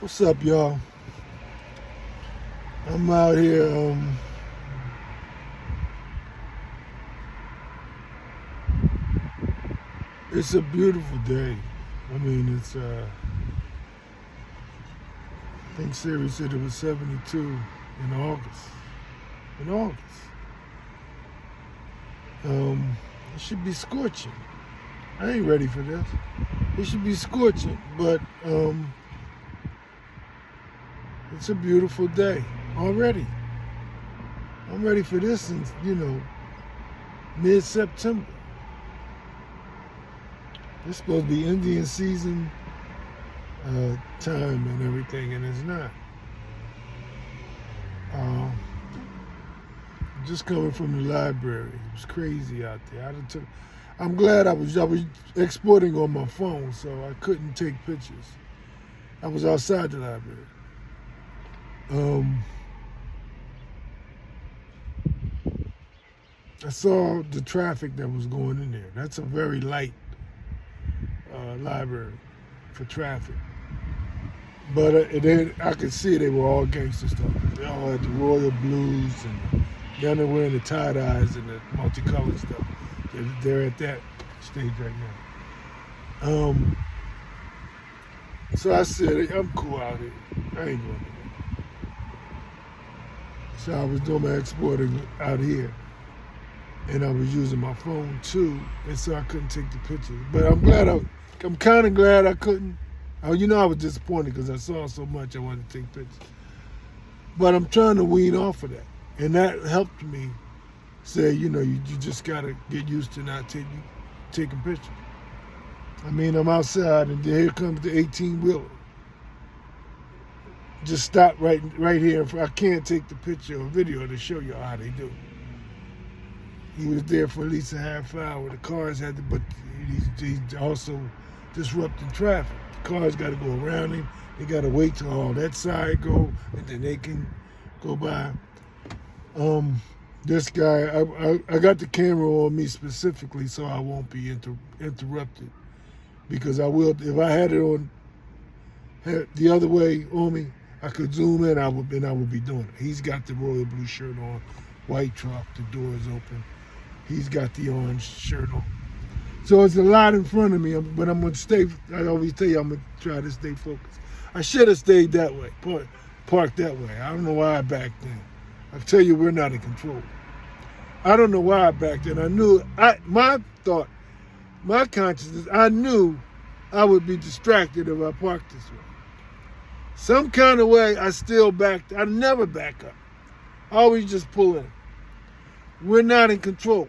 What's up, y'all? I'm out here. It's a beautiful day. I mean, I think Siri said it was 72 in August. In August. It should be scorching. I ain't ready for this. It should be scorching, but it's a beautiful day already. I'm ready for this since, mid-September. It's supposed to be Indian season time and everything, and it's not. Just coming from the library, it was crazy out there. I'm glad I was exporting on my phone, so I couldn't take pictures. I was outside the library. I saw the traffic that was going in there. That's a very light library for traffic. But I could see they were all gangster stuff. They all had the royal blues, and then they're wearing the tie-dyes and the multicolored stuff. They're at that stage right now. So I said, I'm cool out here. I ain't going to. So I was doing my exporting out here. And I was using my phone too, and so I couldn't take the pictures. But I'm kind of glad I couldn't. I was disappointed because I saw so much I wanted to take pictures. But I'm trying to wean off of that. And that helped me say, you just got to get used to not taking pictures. I mean, I'm outside and here comes the 18-wheeler. Just stop right here. I can't take the picture or video to show you how they do. He was there for at least a half hour. The cars had to, but he's also disrupting traffic. The cars got to go around him. They got to wait till all that side go, and then they can go by. This guy, I got the camera on me specifically so I won't be interrupted, because I will. If I had it on the other way on me, I could zoom in. I would be doing it. He's got the royal blue shirt on, white truck, the doors open. He's got the orange shirt on. So it's a lot in front of me, but I'm going to stay. I always tell you I'm going to try to stay focused. I should have stayed that way, parked that way. I don't know why I backed in. I tell you, we're not in control. I don't know why I backed in. I knew, my consciousness, I knew I would be distracted if I parked this way. Some kind of way, I still backed. I never back up. I always just pull in. We're not in control.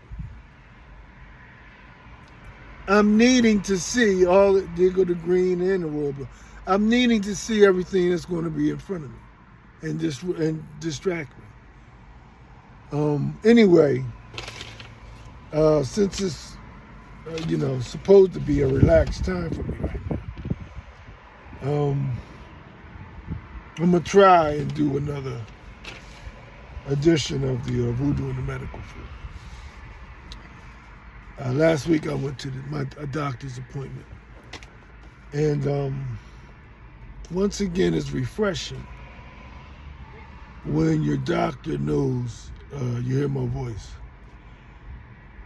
I'm needing to see all they go to green and the royal blue. I'm needing to see everything that's going to be in front of me and distract me. Anyway, since it's supposed to be a relaxed time for me right now, I'm gonna try and do another edition of the Voodoo in the medical field. Last week I went to my doctor's appointment, and once again it's refreshing when your doctor knows, you hear my voice,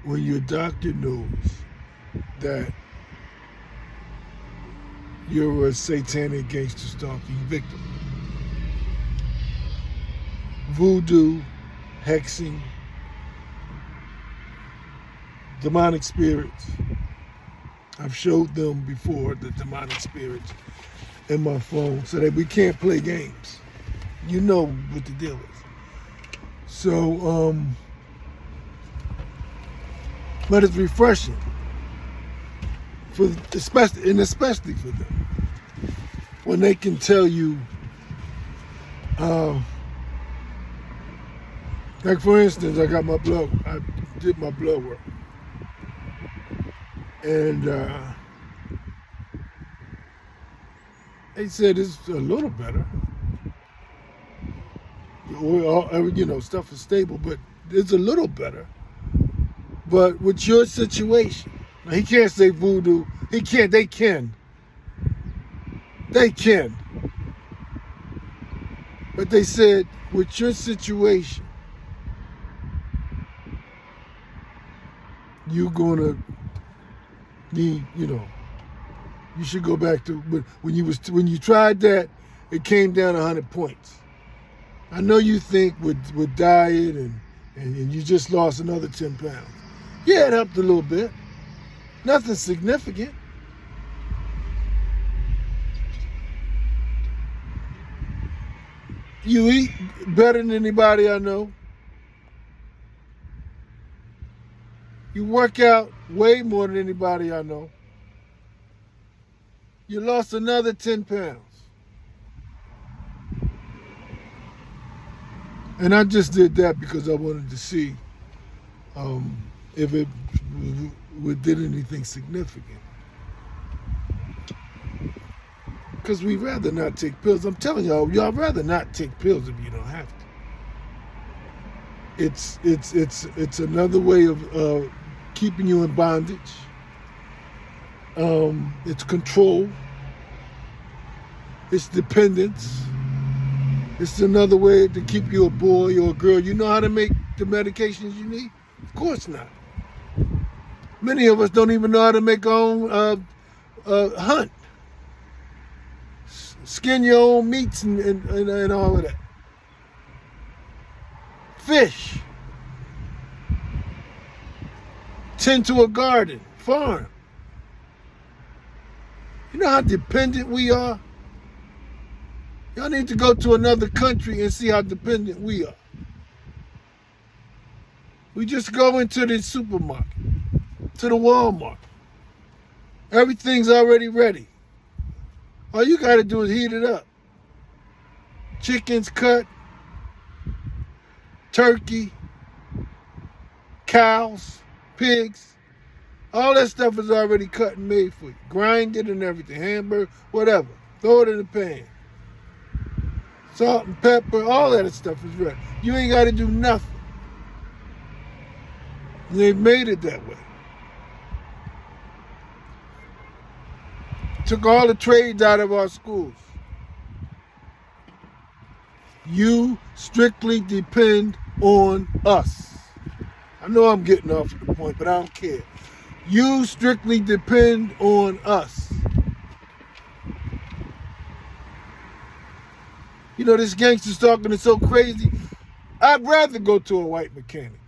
when your doctor knows that you're a satanic gangster stalking victim. Voodoo, hexing, demonic spirits. I've showed them before the demonic spirits in my phone so that we can't play games. You know what the deal is. So, but it's refreshing, especially for them, when they can tell you, like for instance, I did my blood work, and they said it's a little better. Stuff is stable, but it's a little better. But with your situation, now he can't say voodoo. He can't. They can. But they said, with your situation, you're gonna need, you should go back to when you tried that, it came down 100 points. I know you think with diet and you just lost another 10 pounds. Yeah, it helped a little bit. Nothing significant. You eat better than anybody I know. You work out way more than anybody I know. You lost another 10 pounds. And I just did that because I wanted to see if it did anything significant. Because we'd rather not take pills. I'm telling y'all rather not take pills if you don't have to. It's another way of keeping you in bondage. It's control. It's dependence. It's another way to keep you a boy or a girl. You know how to make the medications you need? Of course not. Many of us don't even know how to make our own hunt. Skin your own meats and all of that. Fish. Tend to a garden, farm. You know how dependent we are? Y'all need to go to another country and see how dependent we are. We just go into the supermarket, to the Walmart. Everything's already ready. All you got to do is heat it up. Chicken's cut, turkey, cows, pigs. All that stuff is already cut and made for you. Grind it and everything, hamburger, whatever. Throw it in the pan. Salt and pepper, all that stuff is ready. You ain't got to do nothing. They've made it that way. Took all the trades out of our schools. You strictly depend on us. I know I'm getting off the point, but I don't care. You strictly depend on us. You know, this gangster stalking is so crazy. I'd rather go to a white mechanic.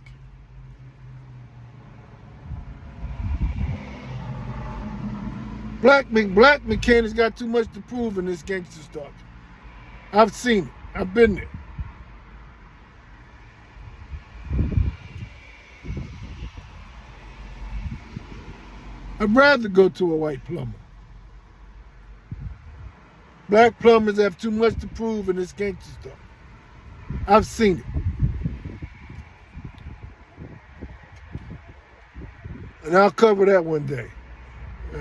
Black mechanics got too much to prove in this gangster stalking. I've seen it. I've been there. I'd rather go to a white plumber. Black plumbers have too much to prove in this gangster stuff. I've seen it. And I'll cover that one day.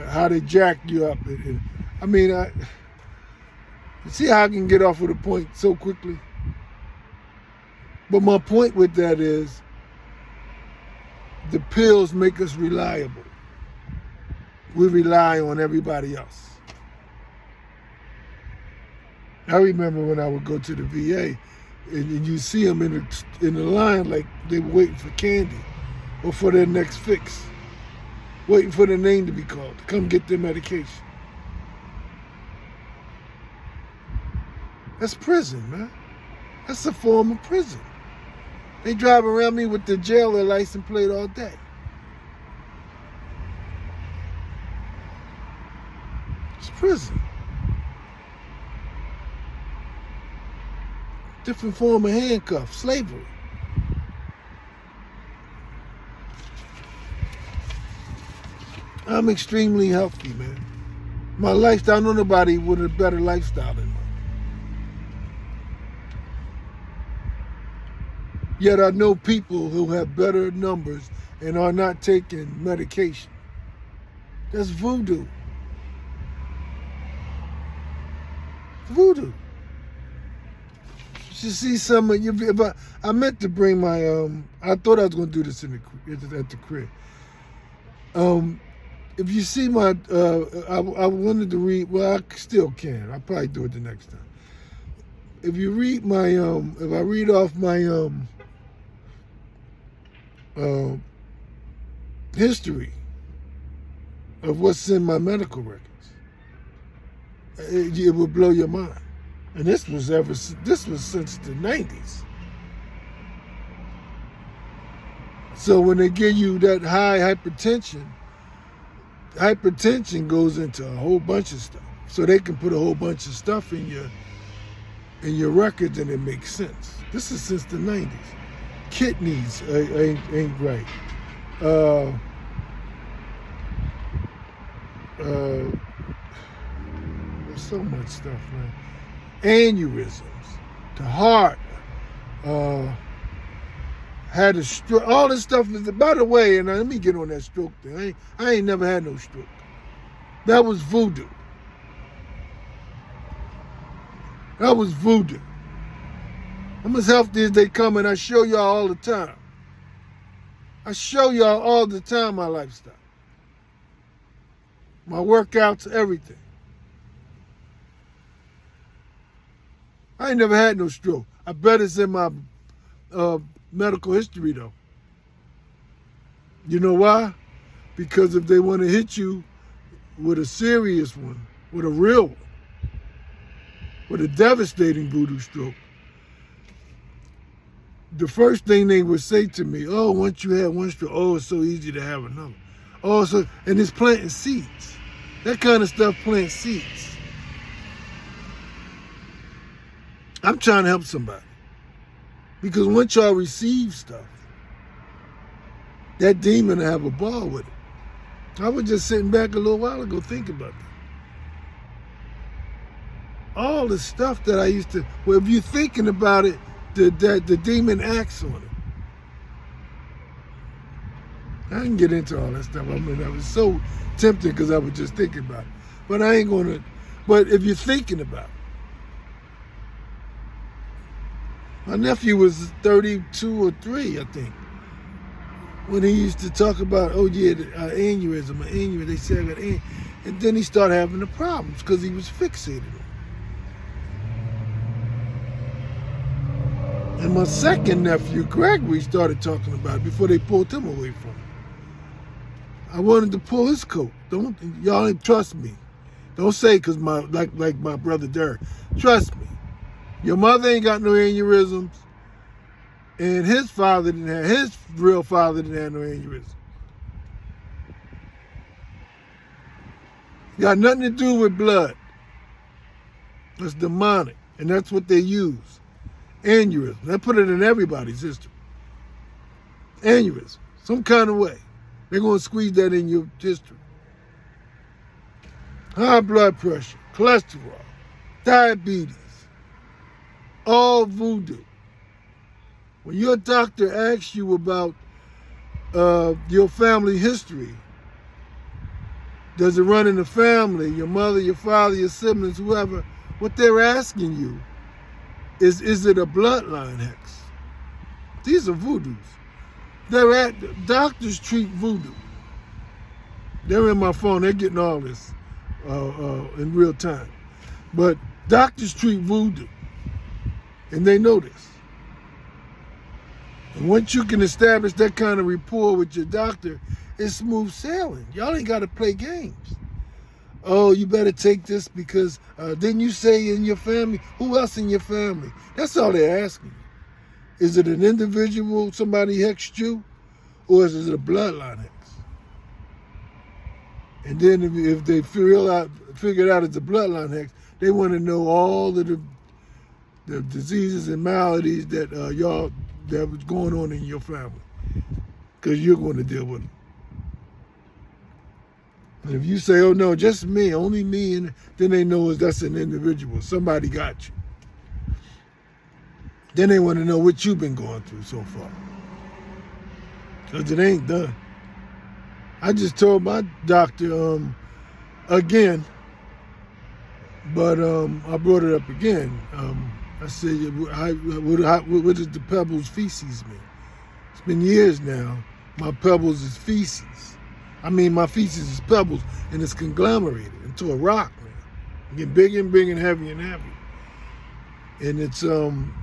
How they jack you up. You see how I can get off of the point so quickly? But my point with that is the pills make us reliable. We rely on everybody else. I remember when I would go to the VA and you see them in the line like they were waiting for candy or for their next fix, waiting for their name to be called to come get their medication. That's prison, man. That's a form of prison. They drive around me with the jailer license plate all day. It's prison. Different form of handcuff, slavery. I'm extremely healthy, man. My lifestyle, I know nobody with a better lifestyle than mine. Yet I know people who have better numbers and are not taking medication. That's voodoo. Voodoo. You should see some of you. I meant to bring my. I thought I was going to do this at the crib. If you see my, I wanted to read. Well, I still can. I'll probably do it the next time. if you read my if I read off my history of what's in my medical records, it will blow your mind. And this was since the 90s. So when they give you that high hypertension goes into a whole bunch of stuff. So they can put a whole bunch of stuff in your records and it makes sense. This is since the 90s. Kidneys ain't right. There's so much stuff, man. Aneurysms, the heart, had a stroke. All this stuff is, by the way, and let me get on that stroke thing. I ain't never had no stroke. That was voodoo. That was voodoo. I'm as healthy as they come, and I show y'all all the time. I show y'all all the time my lifestyle. My workouts, everything. I ain't never had no stroke. I bet it's in my medical history, though. You know why? Because if they want to hit you with a serious one, with a real one, with a devastating voodoo stroke, the first thing they would say to me, oh, once you have one stroke, oh, it's so easy to have another. Oh, and it's planting seeds. That kind of stuff plants seeds. I'm trying to help somebody. Because once y'all receive stuff, that demon will have a ball with it. I was just sitting back a little while ago thinking about that. All the stuff that I used to, well, if you're thinking about it, the demon acts on it. I didn't get into all that stuff. I mean, I was so tempted because I was just thinking about it. But I ain't going to, but if you're thinking about it, my nephew was 32 or 3, I think, when he used to talk about, oh yeah, aneurysm. They said I got aneurysm. And then he started having the problems because he was fixated on it. And my second nephew, Gregory, started talking about it before they pulled him away from him. I wanted to pull his coat. Y'all ain't trust me. Don't say because like my brother Derek. Trust me. Your mother ain't got no aneurysms, and his real father didn't have no aneurysm. Got nothing to do with blood. It's demonic, and that's what they use. Aneurysm. They put it in everybody's history. Aneurysm. Some kind of way. They're going to squeeze that in your history. High blood pressure, cholesterol, diabetes. All voodoo. When your doctor asks you about your family history, does it run in the family, your mother, your father, your siblings, whoever, what they're asking you is it a bloodline hex? These are voodoos. Doctors treat voodoo. They're in my phone, they're getting all this in real time. But doctors treat voodoo. And they know this. And once you can establish that kind of rapport with your doctor, it's smooth sailing. Y'all ain't got to play games. Oh, you better take this because didn't you say in your family? Who else in your family? That's all they're asking you. Is it an individual, somebody hexed you? Or is it a bloodline hex? And then if they figured out it's a bloodline hex, they want to know all of the diseases and maladies that that was going on in your family, because you're going to deal with them. And if you say, "Oh no, just me, only me," and then they know that's an individual. Somebody got you. Then they want to know what you've been going through so far, because it ain't done. I just told my doctor again, but I brought it up again. I said, what does the pebbles feces mean? It's been years now. My pebbles is feces. I mean, my feces is pebbles, and it's conglomerated into a rock, man. Getting bigger and bigger and heavier and heavier. and it's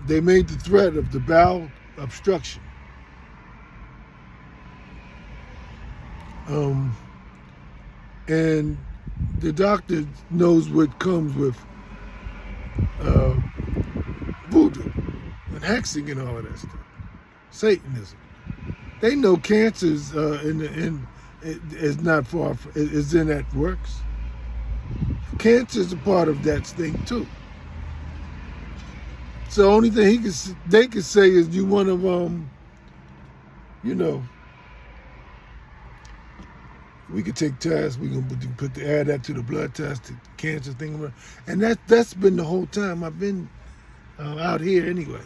they made the threat of the bowel obstruction. And the doctor knows what comes with voodoo and hexing and all of that stuff, Satanism. They know cancer's is not far from, is in that works. Cancer is a part of that thing too. So the only thing they could say is you one of you know, we could take tests. We gonna add that to the blood test, the cancer thing, and that's been the whole time I've been out here anyway.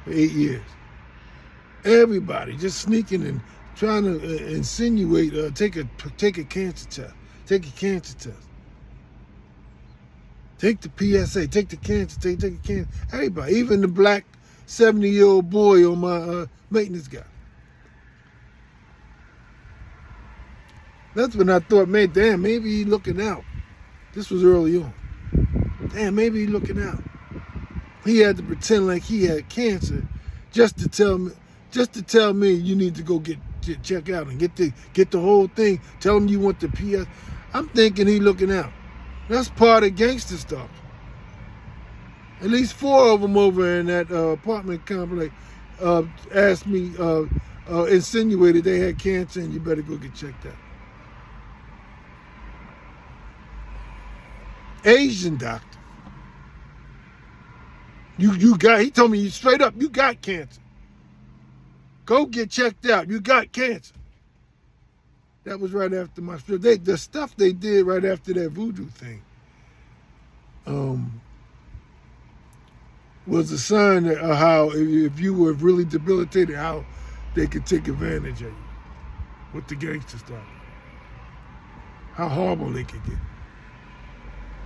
For 8 years, everybody just sneaking and trying to insinuate, take a cancer test, take a cancer test, take the PSA, take the cancer, take the cancer. Everybody, even the black 70-year-old boy on my maintenance guy. That's when I thought, man, damn, maybe he looking out. This was early on. Damn, maybe he looking out. He had to pretend like he had cancer just to tell me you need to go get check out and get the whole thing. Tell him you want the PS. I'm thinking he looking out. That's part of gangster stuff. At least 4 of them over in that apartment complex asked me, insinuated they had cancer and you better go get checked out. Asian doctor. He told me straight up, you got cancer. Go get checked out. You got cancer. That was right after my stroke. The stuff they did right after that voodoo thing was a sign of how, if you were really debilitated, how they could take advantage of you with the gangster stuff. How horrible they could get.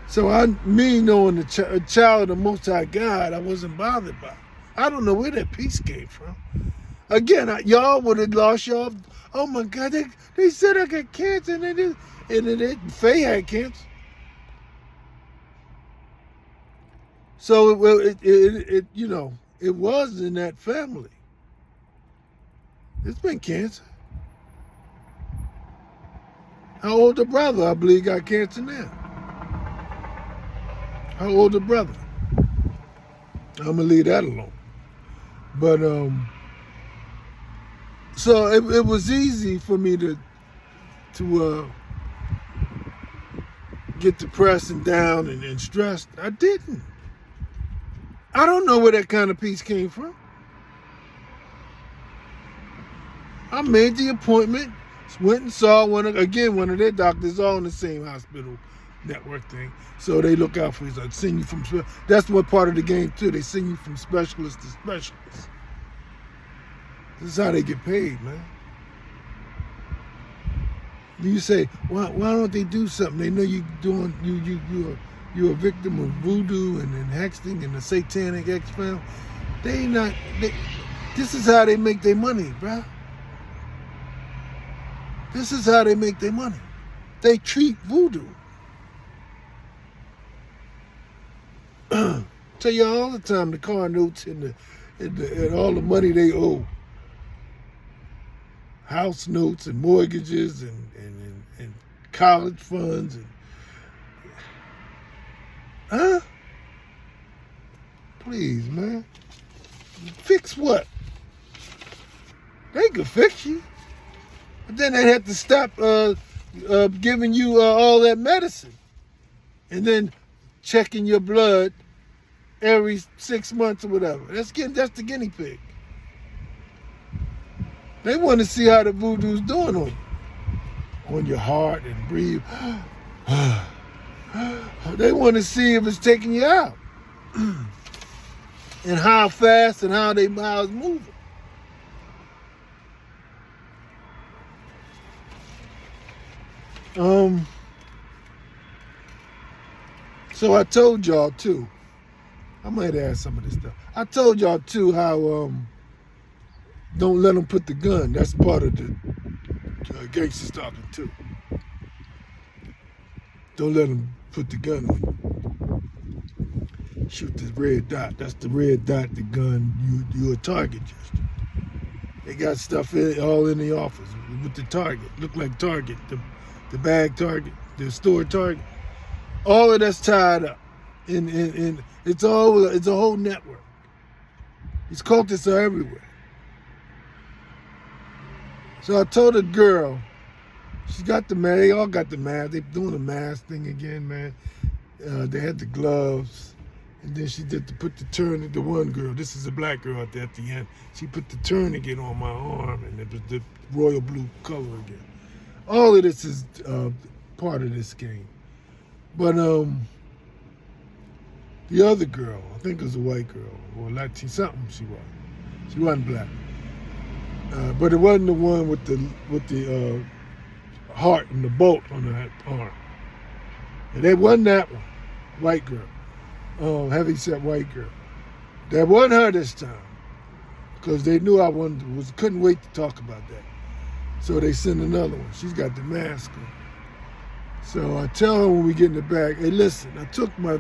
So me knowing a child of the Most High God, I wasn't bothered by it. I don't know where that peace came from. Again, y'all would have lost y'all. Oh my God, they said I got cancer, and Faye had cancer. So it you know, it was in that family. It's been cancer. Her older brother, I believe, got cancer now. Her older brother. I'm gonna leave that alone. But so it was easy for me to get depressed and down and stressed. I didn't. I don't know where that kind of peace came from. I made the appointment, went and saw one of their doctors, all in the same hospital network thing. So they look out for you. So send you from, that's what part of the game too. They send you from specialist to specialist. This is how they get paid, man. You say, why don't they do something? They know you're a victim of voodoo and hexing and the satanic X-Fam. This is how they make their money, bruh. This is how they make their money. They treat voodoo. Tell you all the time, the car notes and all the money they owe. House notes and mortgages and college funds and please, man. Fix what? They could fix you. But then they have to stop giving you all that medicine. And then checking your blood every 6 months or whatever. That's the guinea pig. They want to see how the voodoo's doing on your heart and breathe. They want to see if it's taking you out. And how fast and how it's moving. So I told y'all too, I might add some of this stuff. I told y'all too how don't let them put the gun. That's part of the gangster stalking too. Don't let them put the gun on you. shoot the red dot. That's the red dot, the gun, you're a target just. They got stuff all in the office with the target. Look like Target, the bag Target, the store Target. All of that's tied up. In it's a whole network. These cultists are everywhere. So I told the girl, she got the mask, they all got the mask. They doing the mask thing again, man. They had the gloves. And then she did put the turn, the one girl, this is a black girl at the end. She put the tourniquet on my arm, and it was the royal blue color again. All of this is part of this game. But the other girl, I think it was a white girl, or Latin, something she was. She wasn't black. But it wasn't the one with the heart and the bolt on her arm. And it wasn't that one, white girl, heavy-set white girl. That wasn't her this time, because they knew I couldn't wait to talk about that. So they sent another one. She's got the mask on. So I tell her when we get in the bag, hey, listen, I took my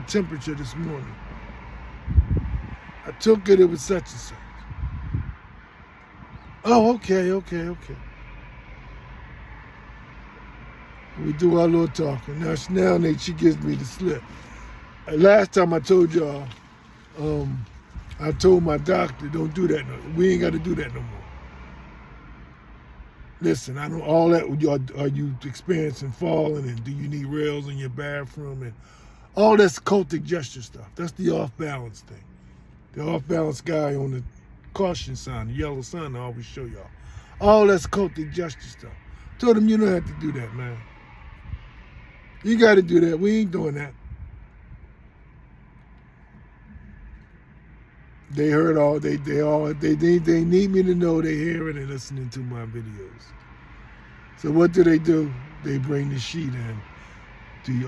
temperature this morning. I took it was such and such. Oh, okay. We do our little talking. Now she gives me the slip. Last time I told y'all, I told my doctor, don't do that. We ain't got to do that no more. Listen, I know all that. Are you experiencing falling, and do you need rails in your bathroom, and all that's cultic gesture stuff. That's the off-balance thing. The off-balance guy on the caution sign, the yellow sign, I always show y'all. All that's cultic gesture stuff. Told him you don't have to do that, man. You got to do that. We ain't doing that. They heard all. They need me to know they hearing and listening to my videos. So what do? They bring the sheet in.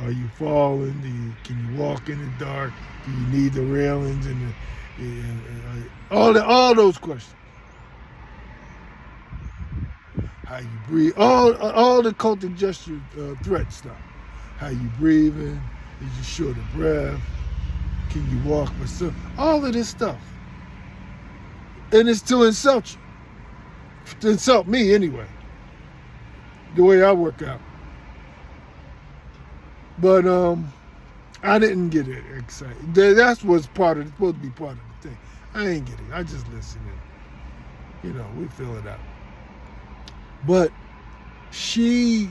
Are you falling? Can you walk in the dark? Do you need the railings and all those questions? How you breathe? All the cultic gesture threat stuff. How you breathing? Is you short of breath? Can you walk with some? All of this stuff. And it's to insult you. To insult me anyway. The way I work out. But I didn't get it excited. That's what's supposed to be part of the thing. I ain't get it. I just listen and, we fill it out. But she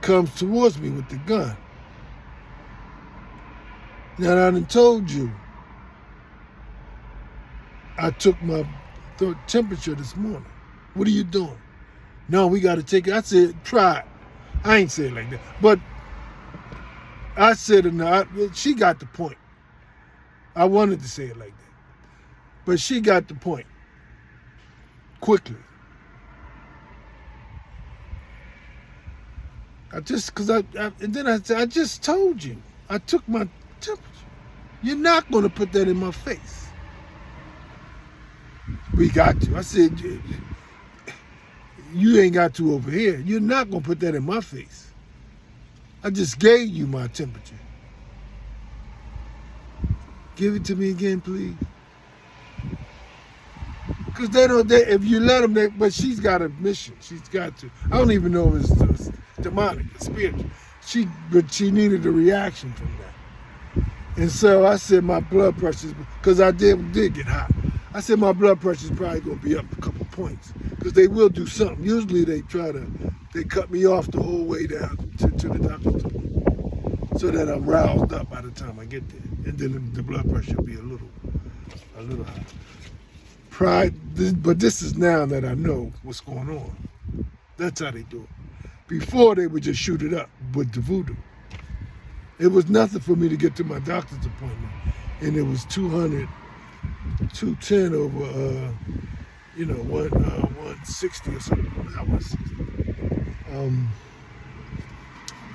comes towards me with the gun. Now, I done told you I took my temperature this morning. What are you doing? No, we got to take it. I said, try it. I ain't say it like that. But I said it. She got the point. I wanted to say it like that. But she got the point. Quickly. And then I said, I just told you. I took my temperature. You're not going to put that in my face. We got to. I said, you ain't got to over here. You're not going to put that in my face. I just gave you my temperature. Give it to me again, please. Because if you let them, but she's got a mission. She's got to. I don't even know if it's demonic, it's spiritual. But she needed a reaction from that. And so I said my blood pressure, because I did get hot. I said my blood pressure is probably going to be up a couple points, because they will do something. Usually they cut me off the whole way down to the doctor's appointment, so that I'm roused up by the time I get there, and then the blood pressure will be a little high. But this is now that I know what's going on. That's how they do it. Before they would just shoot it up with the voodoo. It was nothing for me to get to my doctor's appointment, and it was 210 over, 160 or something. Not 160.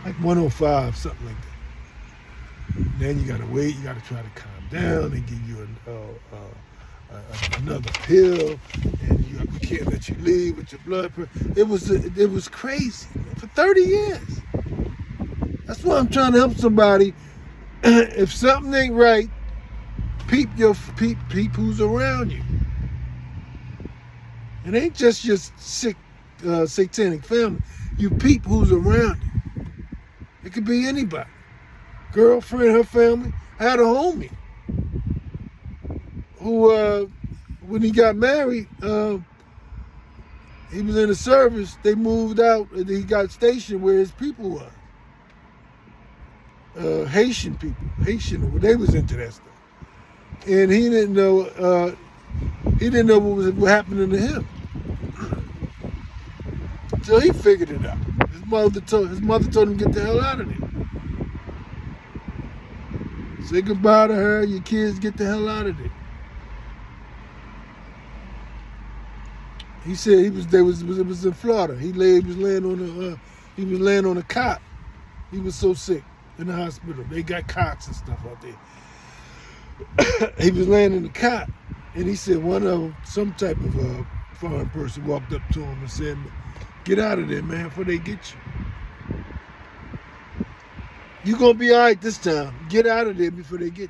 Like 105, something like that. Then you gotta wait. You gotta try to calm down. They give you another pill, and you can't let you leave with your blood pressure. It was crazy, man, for 30 years. That's why I'm trying to help somebody if something ain't right, peep who's around you. It ain't just your sick satanic family. You peep who's around you. It could be anybody. Girlfriend, her family. I had a homie who, when he got married, he was in the service. They moved out, and he got stationed where his people were. Haitian people, they was into that stuff, and he didn't know what was happening to him. So he figured it out. His mother told him get the hell out of there. Say goodbye to her. Your kids, get the hell out of there. He said it was in Florida. He was laying on a cot. He was so sick in the hospital. They got cots and stuff out there. He was laying in the cot, and he said one of them, some type of foreign person, walked up to him and said, "Get out of there, man, before they get you. You're gonna be all right this time. Get out of there before they get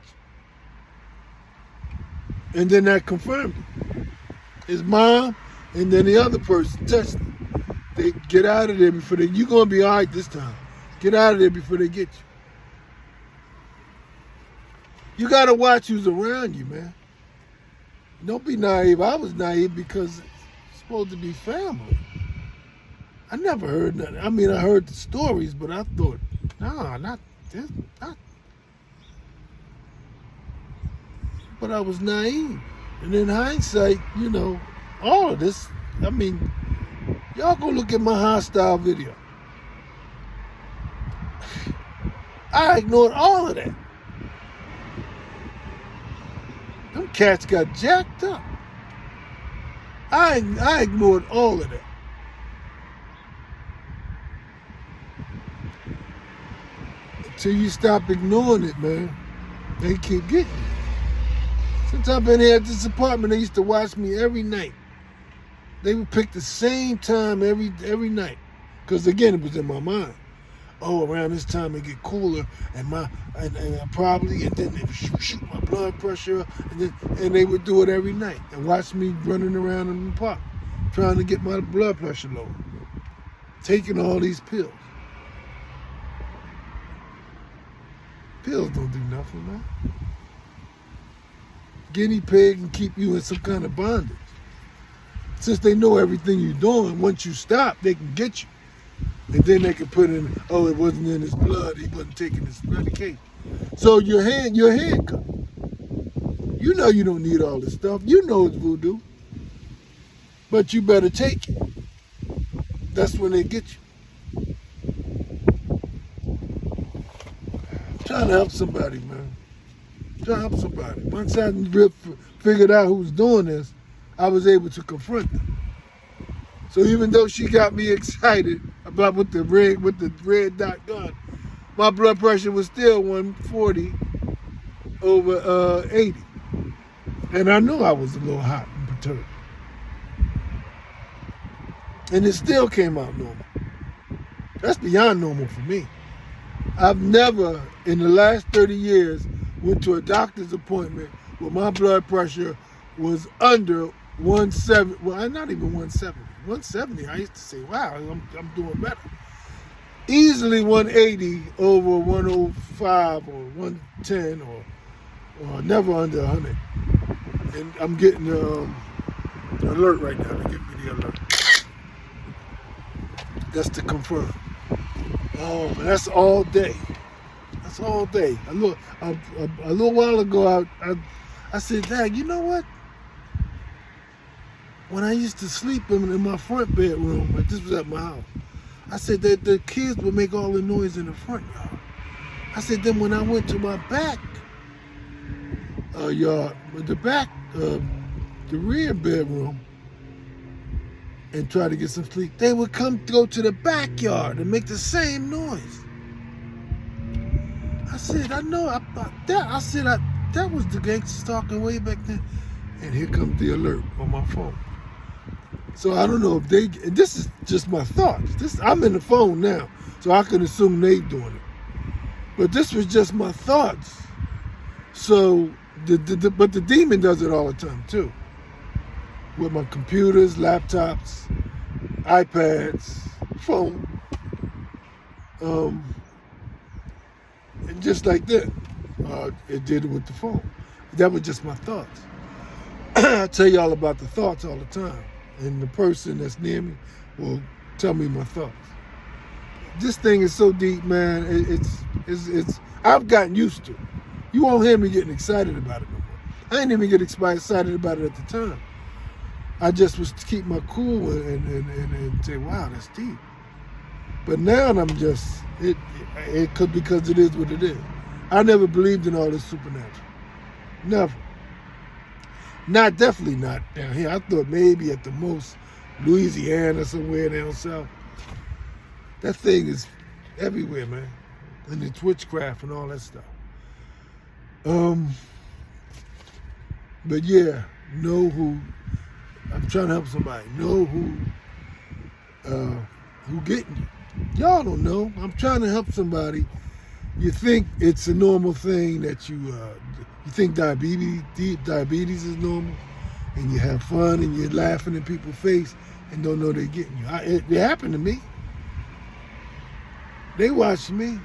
you." And then that confirmed it. His mom and then the other person touched him. They get out of there before they. You're gonna be all right this time. Get out of there before they get you. You gotta watch who's around you, man. Don't be naive. I was naive because it's supposed to be family. I never heard nothing. I mean, I heard the stories, but I thought, nah, not this. But I was naive. And in hindsight, all of this, I mean, y'all go look at my hostile video. I ignored all of that. Them cats got jacked up. I ignored all of that. Until you stop ignoring it, man, they keep getting you. Since I've been here at this apartment, they used to watch me every night. They would pick the same time every night. Because again, it was in my mind. Oh, around this time it get cooler, and then they would shoot my blood pressure up, and they would do it every night and watch me running around in the park trying to get my blood pressure low, taking all these pills. Pills don't do nothing, man. Guinea pig and keep you in some kind of bondage. Since they know everything you're doing, once you stop, they can get you. And then they can put in, oh, it wasn't in his blood, he wasn't taking his medication. So you're handcuffed. You know you don't need all this stuff. You know it's voodoo. But you better take it. That's when they get you. Trying to help somebody, man. Trying to help somebody. Once I figured out who was doing this, I was able to confront them. So even though she got me excited about with the red dot gun, my blood pressure was still 140 over 80. And I knew I was a little hot and perturbed. And it still came out normal. That's beyond normal for me. I've never, in the last 30 years, went to a doctor's appointment where my blood pressure was under 170. Well, not even 170. 170, I used to say, wow, I'm doing better. Easily 180 over 105 or 110 or never under 100. And I'm getting the alert right now. They give me the alert. That's to confirm. Oh, man, that's all day. That's all day. A little while ago, I said, Dad, you know what? When I used to sleep in my front bedroom, like this was at my house, I said that the kids would make all the noise in the front yard. I said then when I went to my back yard, the rear bedroom, and try to get some sleep, they would go to the backyard and make the same noise. I said, I know about that. I said, that was the gangsters talking way back then. And here comes the alert on my phone. So I don't know if this is just my thoughts. I'm in the phone now, so I can assume they doing it. But this was just my thoughts. So, but the demon does it all the time too. With my computers, laptops, iPads, phone. And just like that, it did it with the phone. That was just my thoughts. I tell y'all about the thoughts all the time. And the person that's near me will tell me my thoughts. This thing is so deep, man. It's I've gotten used to it. You won't hear me getting excited about it no more. I didn't even get excited about it at the time. I just was to keep my cool and say, wow, that's deep. But now I'm just, it could, because it is what it is. I never believed in all this supernatural. Never. Definitely not down here. I thought maybe at the most Louisiana, somewhere down south. That thing is everywhere, man. And it's witchcraft and all that stuff. But yeah, know who, I'm trying to help somebody. Know who getting you. Y'all don't know. I'm trying to help somebody. You think it's a normal thing that you think diabetes is normal, and you have fun and you're laughing in people's face and don't know they're getting you. It happened to me. They watched me.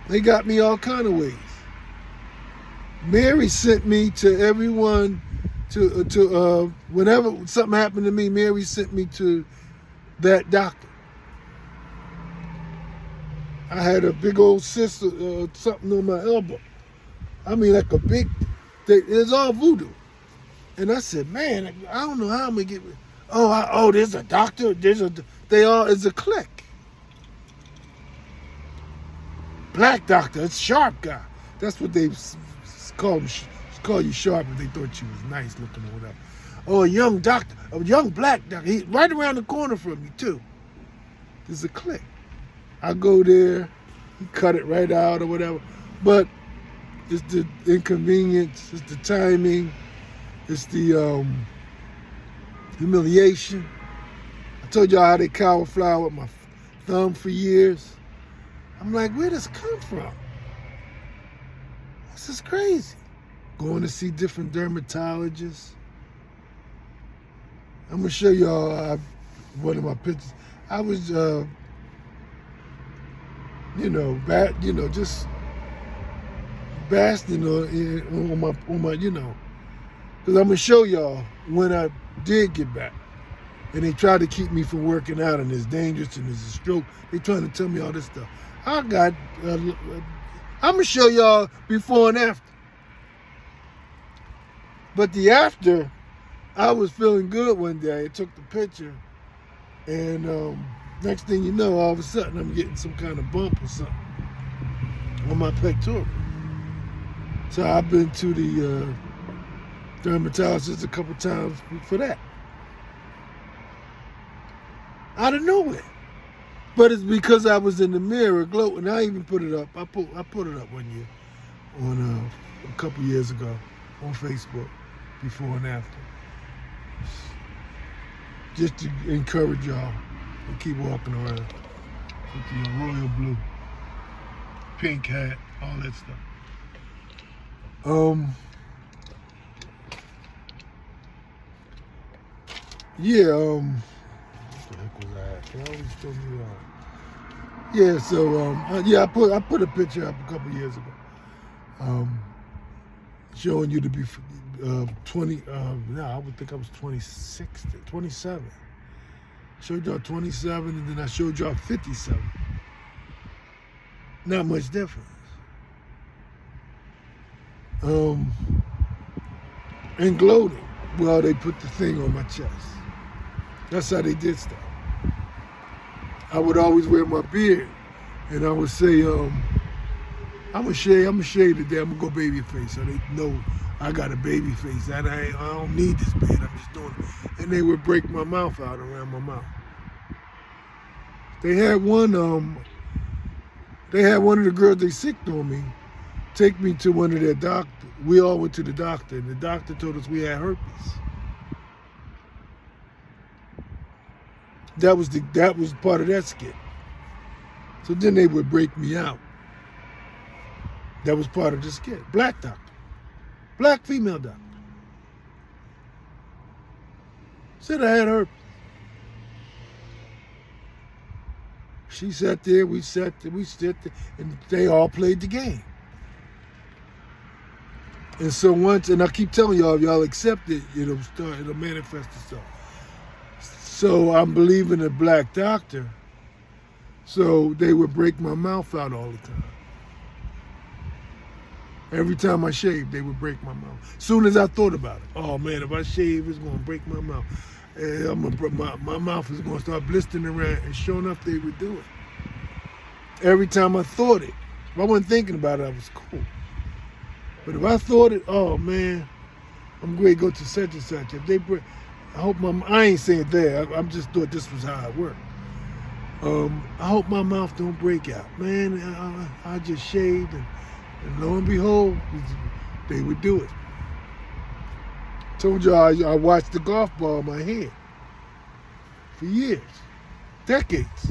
They got me all kind of ways. Mary sent me to everyone to whenever something happened to me, Mary sent me to that doctor. I had a big old cyst, something on my elbow. I mean, like a big, it's all voodoo. And I said, man, I don't know how I'm gonna get. There's a doctor. It's a clique. Black doctor, it's sharp guy. That's what they call you sharp if they thought you was nice looking or whatever. Oh, a young doctor, a young black doctor. He's right around the corner from me too. There's a clique. I go there, he cut it right out or whatever. But it's the inconvenience, it's the timing, it's the humiliation. I told y'all how they cauliflower with my thumb for years. I'm like, where does this come from? This is crazy. Going to see different dermatologists. I'm gonna show y'all one of my pictures. I was, just basking on my, because I'm gonna show y'all when I did get back. And they tried to keep me from working out, and it's dangerous, and it's a stroke. They trying to tell me all this stuff. I'm gonna show y'all before and after. But the after, I was feeling good one day. I took the picture, and next thing you know, all of a sudden, I'm getting some kind of bump or something on my pectoral. So I've been to the dermatologist a couple times for that. Out of nowhere. But it's because I was in the mirror gloating. I even put it up. I put it up one year, a couple years ago, on Facebook, before and after. Just to encourage y'all to keep walking around with the royal blue, pink hat, all that stuff. What the heck was I at? They always throw me off. Yeah, so I put a picture up a couple years ago, showing you to be 20. I would think I was 26, 27. Showed y'all 27, and then I showed y'all 57. Not much difference. And gloating. Well, they put the thing on my chest. That's how they did stuff. I would always wear my beard, and I would say, I'm gonna shave today. I'm gonna go baby face, so they know I got a baby face. And I don't need this beard. I'm just doing it. And they would break my mouth out around my mouth. They had one of the girls they sicked on me take me to one of their doctors. We all went to the doctor, and the doctor told us we had herpes. That was part of that skit. So then they would break me out That was part of the skit. Black doctor. Black female doctor. Said I had herpes. She sat there, we sat there, and they all played the game. And so once, and I keep telling y'all, if y'all accept it, it'll manifest itself. So I'm believing a black doctor, so they would break my mouth out all the time. Every time I shaved, they would break my mouth. As soon as I thought about it, oh man, if I shave, it's gonna break my mouth. And my mouth is gonna start blistering around, and sure enough, they would do it. Every time I thought it, if I wasn't thinking about it, I was cool. But if I thought it, oh man, I'm going to go to such and such. If they break, I ain't saying there. I'm just thought this was how it worked. I hope my mouth don't break out, man. I just shaved, and lo and behold, they would do it. Told y'all I watched the golf ball in my head for years, decades.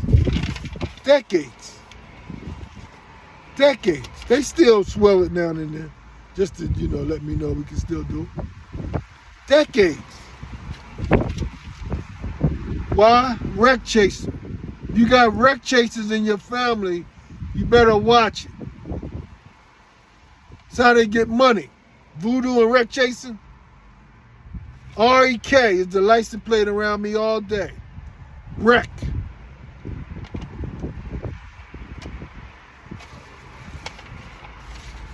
They still swell it now and then, just to let me know we can still do it. Decades. Why? Wreck chaser. You got wreck chasers in your family, you better watch it. That's how they get money. Voodoo and wreck chasing. REK is the license plate around me all day. Wreck.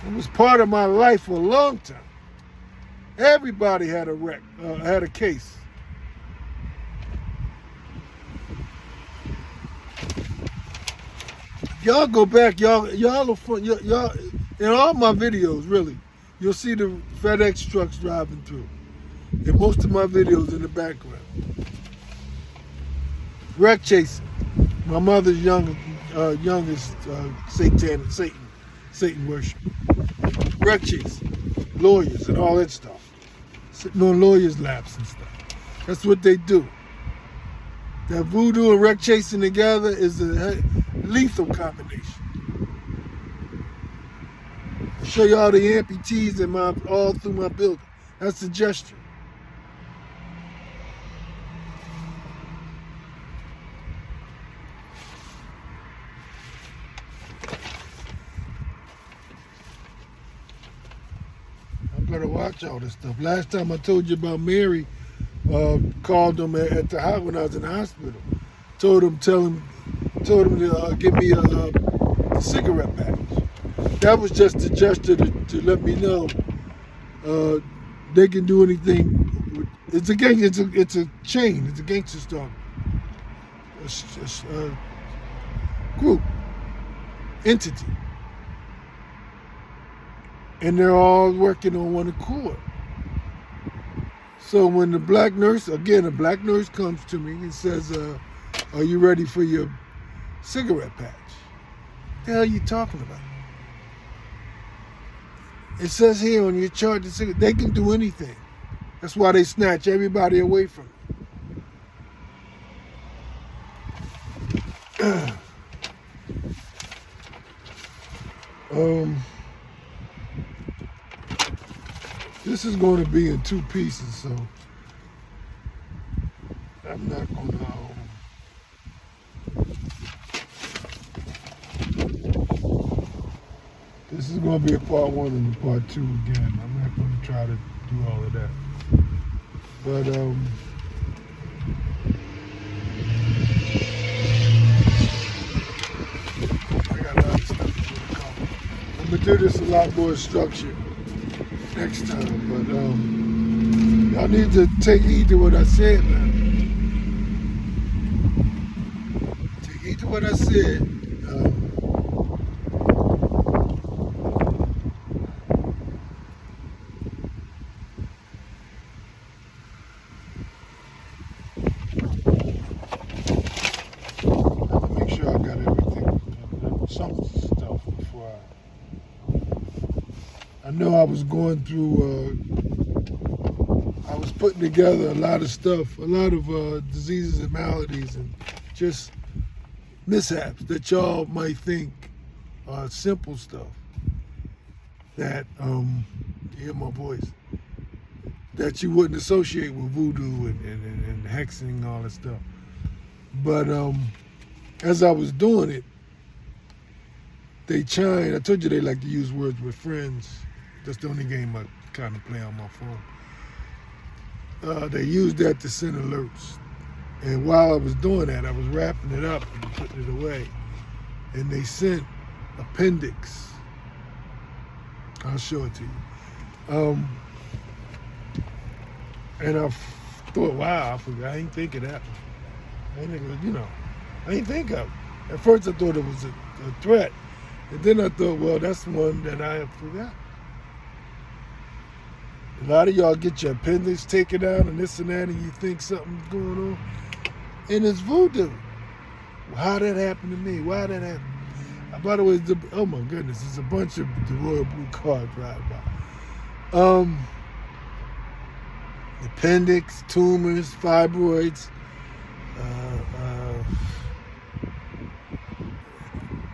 It was part of my life for a long time. Everybody had a wreck, had a case. Y'all go back, y'all are fun. Y'all in all my videos, really, you'll see the FedEx trucks driving through. In most of my videos in the background. Wreck chasing. My mother's youngest Satan worship. Wreck chasing. Lawyers and all that stuff. Sitting on lawyers' laps and stuff. That's what they do. That voodoo and wreck chasing together is a lethal combination. I'll show you all the amputees all through my building. That's the gesture. I better watch all this stuff. Last time I told you about Mary, called them at the house when I was in the hospital. Told him to give me a cigarette package. That was just a gesture to let me know they can do anything. It's a gang. It's a chain. It's a gangster stalker. It's a group, entity, and they're all working on one accord. So when the black nurse comes to me and says, "Are you ready for your cigarette patch?" What the hell are you talking about? It says here on your chart, they can do anything. That's why they snatch everybody away from it. This is going to be in 2 pieces, so I'm not going to. This is going to be a part 1 and a part 2 again. I'm not going to try to do all of that. But I got a lot of stuff to cover. I'm going to do this a lot more structured next time. But y'all need to take heed to what I said, man. Take heed to what I said. I know I was going through, I was putting together a lot of stuff, a lot of diseases and maladies and just mishaps that y'all might think are simple stuff. that, you hear my voice, that you wouldn't associate with voodoo and hexing and all that stuff. But as I was doing it, they chimed. I told you they like to use words with friends. That's the only game I kind of play on my phone. They used that to send alerts. And while I was doing that, I was wrapping it up and putting it away. And they sent appendix. I'll show it to you. And I thought, wow, I forgot. I ain't think of that one. I ain't think of it. At first I thought it was a threat. And then I thought, well, that's one that I have forgot. A lot of y'all get your appendix taken out and this and that, and you think something's going on. And it's voodoo. How that happened to me? Why that happened? By the way, oh my goodness, there's a bunch of the royal blue cards right by. Appendix, tumors, fibroids.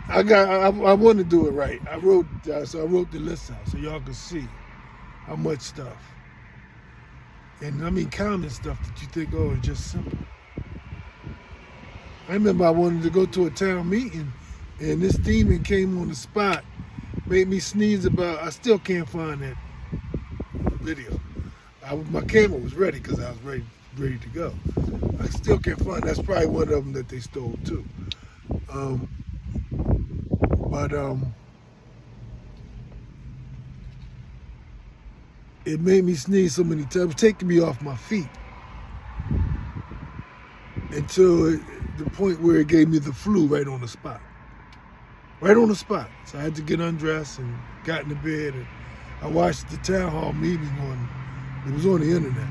I want to do it right. I wrote the list out so y'all can see how much stuff. And I mean common stuff that you think, oh, it's just simple. I remember I wanted to go to a town meeting, and this demon came on the spot, made me sneeze I still can't find that video. My camera was ready because I was ready to go. I still can't find. That's probably one of them that they stole too. It made me sneeze so many times. It was taking me off my feet until the point where it gave me the flu right on the spot. Right on the spot. So I had to get undressed and got into bed, and I watched the town hall meeting it was on the internet,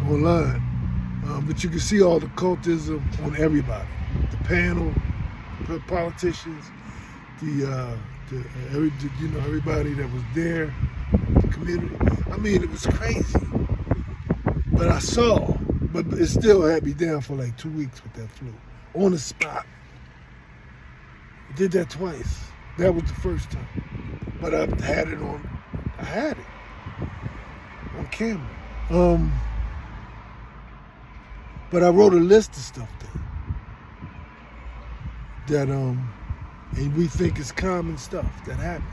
online. But you can see all the cultism on everybody. The panel, the politicians, everybody that was there, the community. I mean, it was crazy. But I saw, but it still had me down for like 2 weeks with that flu. On the spot. I did that twice. That was the first time. But I had it on camera. But I wrote a list of stuff there that and we think it's common stuff that happens.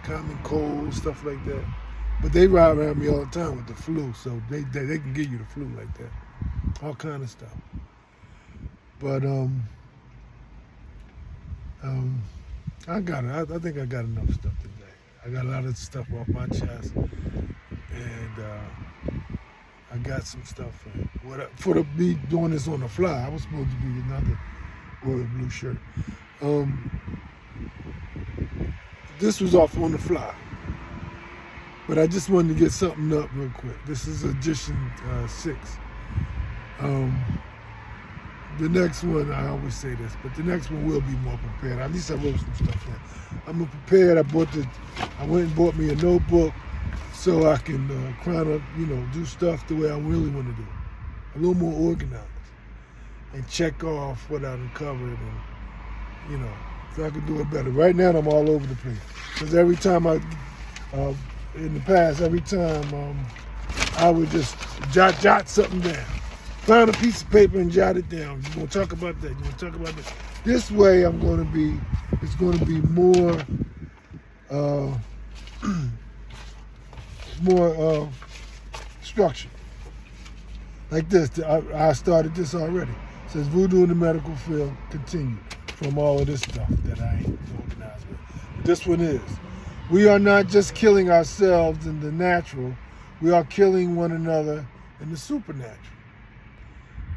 Common cold, stuff like that. But they ride around me all the time with the flu, so they can give you the flu like that. All kind of stuff. But I think I got enough stuff today. I got a lot of stuff off my chest, and I got some stuff for me doing this on the fly. I was supposed to be another royal blue shirt. This was off on the fly, but I just wanted to get something up real quick. This is edition 6. The next one, I always say this, but the next one will be more prepared. At least I wrote some stuff down. I'm prepared. I went and bought me a notebook so I can kind of, do stuff the way I really want to do it. A little more organized. And check off what I uncovered and, so I can do it better. Right now, I'm all over the place. Because every time in the past, I would just jot something down. Find a piece of paper and jot it down. You're going to talk about that. You're going to talk about that. This way, it's going to be more structured. Like this. I started this already. It says Voodoo in the medical field continued from all of this stuff that I ain't organized with. This one is, we are not just killing ourselves in the natural, we are killing one another in the supernatural.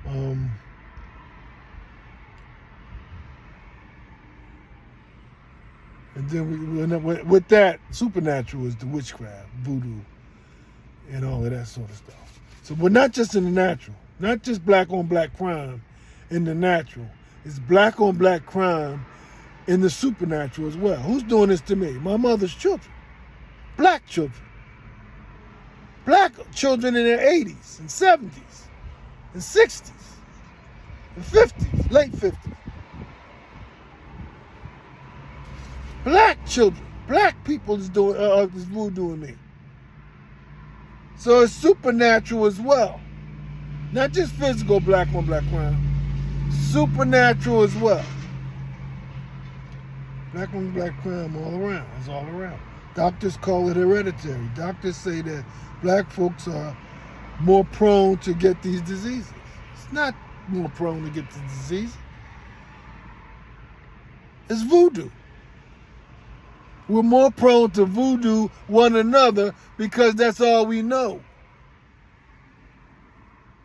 And then with that, supernatural is the witchcraft, voodoo, and all of that sort of stuff. So we're not just in the natural, not just black on black crime in the natural. It's black on black crime in the supernatural as well. Who's doing this to me? My mother's children. Black children. Black children in their 80s and 70s and 60s and 50s, late 50s. Black children Black people is voodooing me. So it's supernatural as well. Not just physical black on black crime. Supernatural as well. Black on black crime all around. It's all around. Doctors call it hereditary. Doctors say that black folks are more prone to get these diseases. It's not more prone to get the disease. It's voodoo. We're more prone to voodoo one another because that's all we know.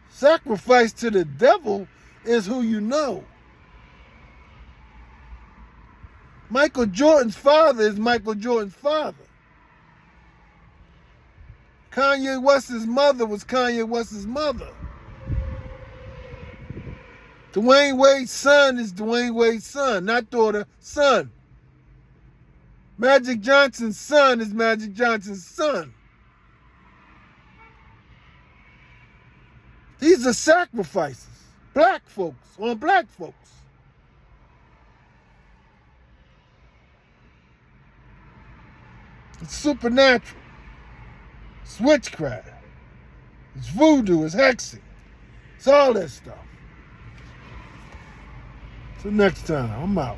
Sacrifice to the devil is who you know. Michael Jordan's father is Michael Jordan's father. Kanye West's mother was Kanye West's mother. Dwayne Wade's son is Dwayne Wade's son, not daughter, son. Magic Johnson's son is Magic Johnson's son. These are sacrifices. Black folks on black folks. It's supernatural. It's witchcraft. It's voodoo. It's hexing. It's all that stuff. Till next time, I'm out.